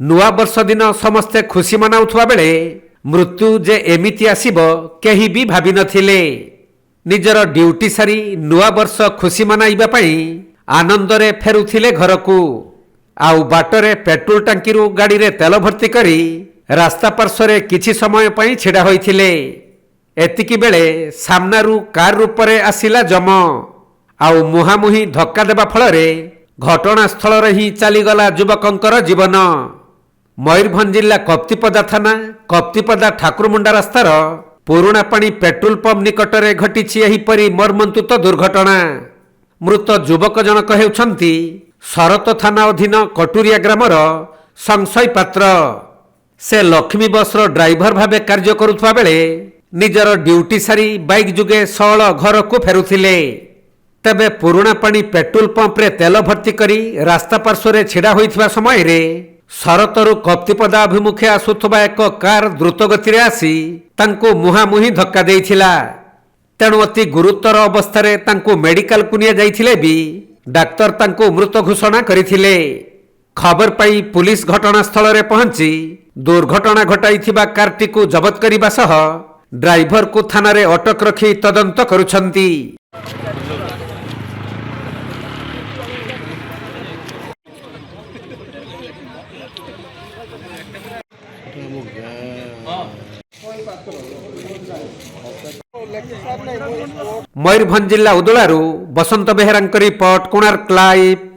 नुआ वर्ष दिन समस्ते खुशी मनाउथुवा बेले मृत्यु जे एमिति आसीबो केही भी भाबी नथिले। निजर ड्यूटी सारी नुआ वर्ष खुशी मनाइबा पई आनंदरे फेरुथिले घरकू। आउ बाटरे पेट्रोल टांकीरू गाड़ी रे तेल भर्ती करी रास्ता पार्श्वरे किछि समय पई छिड़ा होइथिले। एतिकी बेले सामनारू कार रूपरे आसिला जम आउ मुहामुही धक्का देबा फलरे घटनास्थल रे ही चलीगला युवकंकर जीवन। मयूरभंज जिला कप्तिपदा थाना कप्तिपदा ठाकुरमुंडा रास्तार पुराणा पानी पेट्रोल पंप निकटरे घटिछि एहिपरि मर्मन्तुत दुर्घटना। मृत युवक जनक हेउछन्ति शरत थाना अधीन कटुरिया ग्रामर संशय पात्र। से लक्ष्मी बसर ड्राइवर भावे कार्य करुथुवा बेले निजर ड्यूटी सारी बाइक जुगे सळ घर को फेरुथिले। तेबे पुराणा पानी पेट्रोल पंप रे तेल भर्ती करी रास्ता पार्श्वरे छिड़ा होइथिबा समय रे शरतरू कप्तिपदा अभिमुखे आसुथबा एक कार द्रुत गति आसी तांको मुहामुही धक्का देइथिला। तेणु अति गुरुतर अवस्था तांको मेडिकल को निया जाइथिले भी डाक्तर तांको मृत घोषणा करिथिले। खबर पाई पुलिस घटनास्थल रे पहुंची दुर्घटना घटाइथिबा कारटी को जबत करिबा सह ड्राइवर को थाना रे अटक रखी तदंत करुछंती। मयूरभंज जिला उदलारू बसंत बेहेरांक रिपोर्ट, कोणार्क लाइव।